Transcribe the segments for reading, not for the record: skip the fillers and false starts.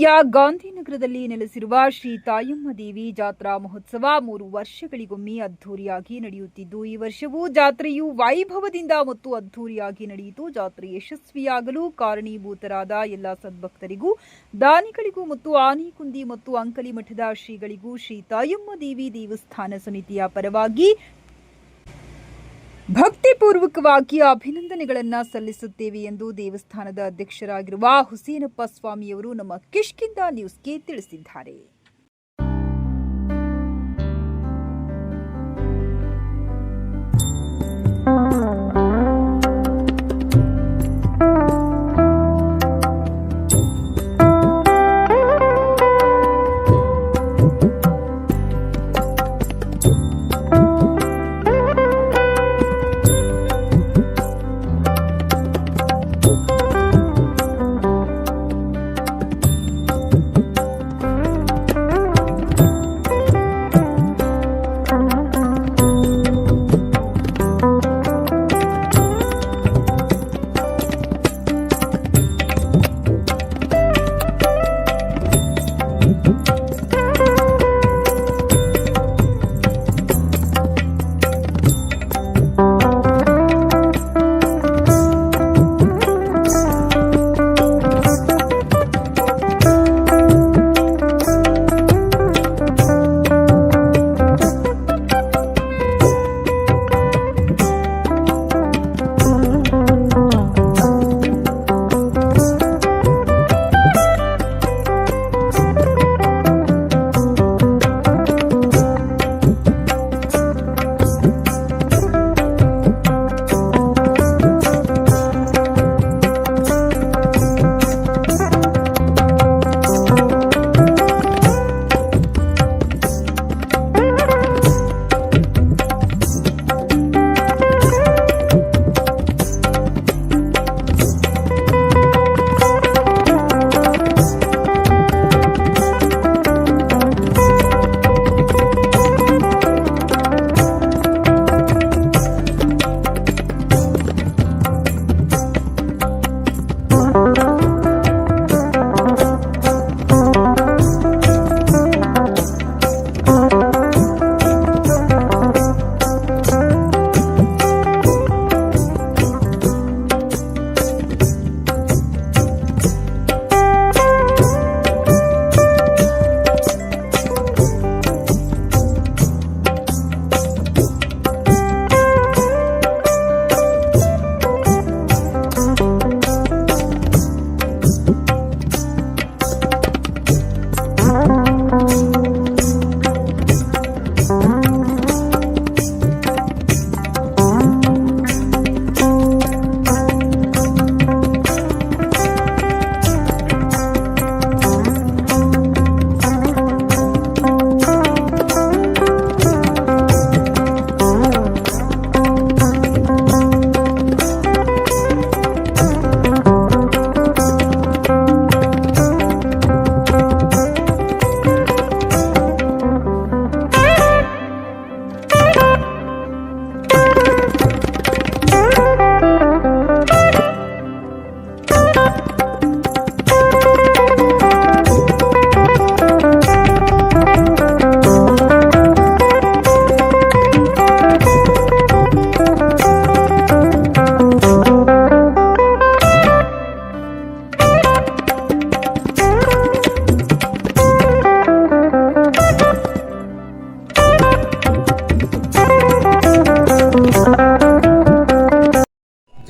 ಜಿಲ್ಲೆಯ ಗಾಂಧಿನಗರದಲ್ಲಿ ನೆಲೆಸಿರುವ ಶ್ರೀ ತಾಯಮ್ಮ ದೇವಿ ಜಾತ್ರಾ ಮಹೋತ್ಸವ 3 ವರ್ಷಗಳಿಗೊಮ್ಮೆ ಅದ್ದೂರಿಯಾಗಿ ನಡೆಯುತ್ತಿದ್ದು, ಈ ವರ್ಷವೂ ಜಾತ್ರೆಯು ವೈಭವದಿಂದ ಮತ್ತು ಅದ್ದೂರಿಯಾಗಿ ನಡೆಯಿತು. ಜಾತ್ರೆ ಯಶಸ್ವಿಯಾಗಲು ಕಾರಣೀಭೂತರಾದ ಎಲ್ಲ ಸದ್ಭಕ್ತರಿಗೂ, ದಾನಿಗಳಿಗೂ ಮತ್ತು ಆನೆಗುಂದಿ ಮತ್ತು ಅಂಕಲಿ ಮಠದ ಶ್ರೀಗಳಿಗೂ ಶ್ರೀ ತಾಯಮ್ಮ ದೇವಿ ದೇವಸ್ಥಾನ ಸಮಿತಿಯ ಪರವಾಗಿ ಭಕ್ತಿಪೂರ್ವಕವಾಗಿ ಅಭಿನಂದನೆಗಳನ್ನು ಸಲ್ಲಿಸುತ್ತೇವೆ ಎಂದು ದೇವಸ್ಥಾನದ ಅಧ್ಯಕ್ಷರಾಗಿರುವ ಹುಸೇನಪ್ಪ ಸ್ವಾಮಿಯವರು ನಮ್ಮ ಕಿಷ್ಕಿಂಧ ನ್ಯೂಸ್ಗೆ ತಿಳಿಸಿದ್ದಾರೆ.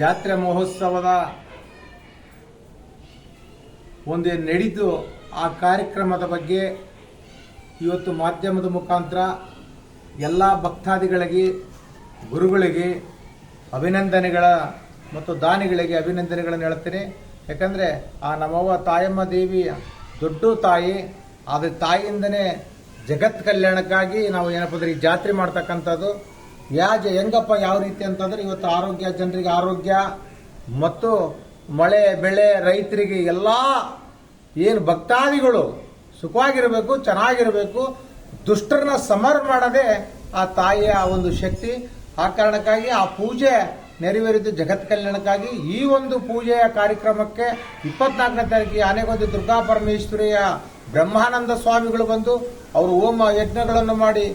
ಜಾತ್ರೆ ಮಹೋತ್ಸವದ ಒಂದು ನಡೆದು ಆ ಕಾರ್ಯಕ್ರಮದ ಬಗ್ಗೆ ಇವತ್ತು ಮಾಧ್ಯಮದ ಮುಖಾಂತರ ಎಲ್ಲ ಭಕ್ತಾದಿಗಳಿಗೆ, ಗುರುಗಳಿಗೆ ಅಭಿನಂದನೆಗಳ ಮತ್ತು ದಾನಿಗಳಿಗೆ ಅಭಿನಂದನೆಗಳನ್ನು ಹೇಳ್ತೇನೆ. ಯಾಕಂದರೆ ಆ ನಮ್ಮವ್ವ ತಾಯಮ್ಮ ದೇವಿ ದೊಡ್ಡ ತಾಯಿ, ಆದ ತಾಯಿಯಿಂದನೇ ಜಗತ್ ಕಲ್ಯಾಣಕ್ಕಾಗಿ ನಾವು ಏನಪ್ಪ ಈ ಜಾತ್ರೆ ಮಾಡ್ತಕ್ಕಂಥದ್ದು. ಹೆಂಗಪ್ಪ ಯಾವ ರೀತಿ ಅಂತಂದ್ರೆ ಇವತ್ತು ಆರೋಗ್ಯ, ಜನರಿಗೆ ಆರೋಗ್ಯ ಮತ್ತು ಮಳೆ ಬೆಳೆ ರೈತರಿಗೆ ಎಲ್ಲ ಏನು ಭಕ್ತಾದಿಗಳು ಸುಖವಾಗಿರಬೇಕು, ಚೆನ್ನಾಗಿರಬೇಕು, ದುಷ್ಟರನ್ನ ಸಮರ್ ಮಾಡದೆ ಆ ತಾಯಿಯ ಒಂದು ಶಕ್ತಿ. ಆ ಕಾರಣಕ್ಕಾಗಿ ಆ ಪೂಜೆ ನೆರವೇರಿದ್ದು ಜಗತ್ ಕಲ್ಯಾಣಕ್ಕಾಗಿ. ಈ ಒಂದು ಪೂಜೆಯ ಕಾರ್ಯಕ್ರಮಕ್ಕೆ 24ನೇ ತಾರೀಕಿಗೆ ಆನೆಗೊಂದಿ ದುರ್ಗಾ ಪರಮೇಶ್ವರಿಯ ಬ್ರಹ್ಮಾನಂದ ಸ್ವಾಮಿಗಳು ಬಂದು ಅವರು ಹೋಮ ಯಜ್ಞಗಳನ್ನು ಮಾಡಿ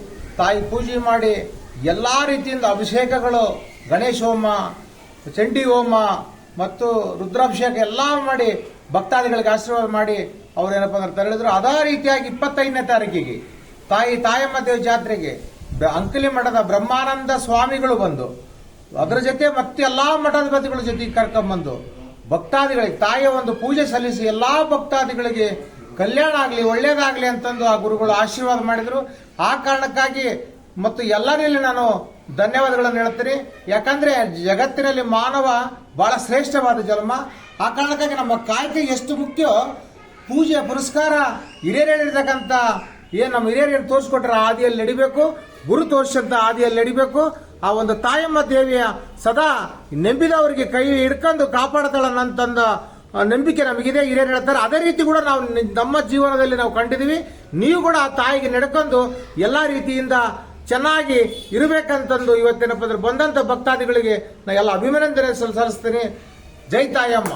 ತಾಯಿ ಪೂಜೆ ಮಾಡಿ ಎಲ್ಲಾ ರೀತಿಯಿಂದ ಅಭಿಷೇಕಗಳು, ಗಣೇಶ ಹೋಮ, ಚಂಡಿ ಹೋಮ ಮತ್ತು ರುದ್ರಾಭಿಷೇಕ ಎಲ್ಲ ಮಾಡಿ ಭಕ್ತಾದಿಗಳಿಗೆ ಆಶೀರ್ವಾದ ಮಾಡಿ ಅವ್ರೇನಪ್ಪ ಅಂದ್ರೆ ತೆರಳಿದ್ರು. ಅದೇ ರೀತಿಯಾಗಿ 25ನೇ ತಾರೀಕಿಗೆ ತಾಯಮ್ಮ ದೇವಿ ಜಾತ್ರೆಗೆ ಅಂಕಲಿ ಮಠದ ಬ್ರಹ್ಮಾನಂದ ಸ್ವಾಮಿಗಳು ಬಂದು ಅದರ ಜೊತೆ ಮತ್ತೆ ಎಲ್ಲಾ ಮಠಾಧಿಪತಿಗಳ ಜೊತೆಗೆ ಕರ್ಕೊಂಡ್ಬಂದು ಭಕ್ತಾದಿಗಳಿಗೆ ತಾಯಿಯ ಒಂದು ಪೂಜೆ ಸಲ್ಲಿಸಿ ಎಲ್ಲಾ ಭಕ್ತಾದಿಗಳಿಗೆ ಕಲ್ಯಾಣ ಆಗಲಿ, ಒಳ್ಳೇದಾಗಲಿ ಅಂತಂದು ಆ ಗುರುಗಳು ಆಶೀರ್ವಾದ ಮಾಡಿದ್ರು. ಆ ಕಾರಣಕ್ಕಾಗಿ ಮತ್ತು ಎಲ್ಲರಲ್ಲಿ ನಾನು ಧನ್ಯವಾದಗಳನ್ನು ಹೇಳ್ತೀನಿ. ಯಾಕಂದ್ರೆ ಜಗತ್ತಿನಲ್ಲಿ ಮಾನವ ಬಹಳ ಶ್ರೇಷ್ಠವಾದ ಜನ್ಮ. ಆ ಕಾರಣಕ್ಕಾಗಿ ನಮ್ಮ ಕಾಯಕ ಎಷ್ಟು ಮುಖ್ಯ, ಪೂಜೆ ಪುರಸ್ಕಾರ ಹಿರಿಯರು ಹೇಳಿರ್ತಕ್ಕಂಥ ನಮ್ಮ ಹಿರಿಯರು ತೋರಿಸ್ಕೊಟ್ರ ಹಾದಿಯಲ್ಲಿ ನಡಿಬೇಕು, ಗುರು ತೋರಿಸಂತ ಹಾದಿಯಲ್ಲಿ ನಡಿಬೇಕು. ಆ ಒಂದು ತಾಯಮ್ಮ ದೇವಿಯ ಸದಾ ನಂಬಿದವರಿಗೆ ಕೈ ಹಿಡ್ಕೊಂಡು ಕಾಪಾಡತಾಳನ್ನಂತಂದ ನಂಬಿಕೆ ನಮಗಿದೆ. ಹಿರಿಯರು ಹೇಳ್ತಾರೆ, ಅದೇ ರೀತಿ ಕೂಡ ನಾವು ನಮ್ಮ ಜೀವನದಲ್ಲಿ ನಾವು ಕಂಡಿದ್ದೀವಿ. ನೀವು ಕೂಡ ಆ ತಾಯಿಗೆ ನಡ್ಕೊಂಡು ಎಲ್ಲಾ ರೀತಿಯಿಂದ ಚೆನ್ನಾಗಿ ಇರಬೇಕಂತಂದು ಇವತ್ತೇನಪ್ಪ ಅಂದ್ರೆ ಬಂದಂತ ಭಕ್ತಾದಿಗಳಿಗೆ ನಾ ಎಲ್ಲ ಅಭಿನಂದನೆ ಸಲ್ಲಿಸ್ತೀನಿ. ಜೈ ತಾಯಮ್ಮ.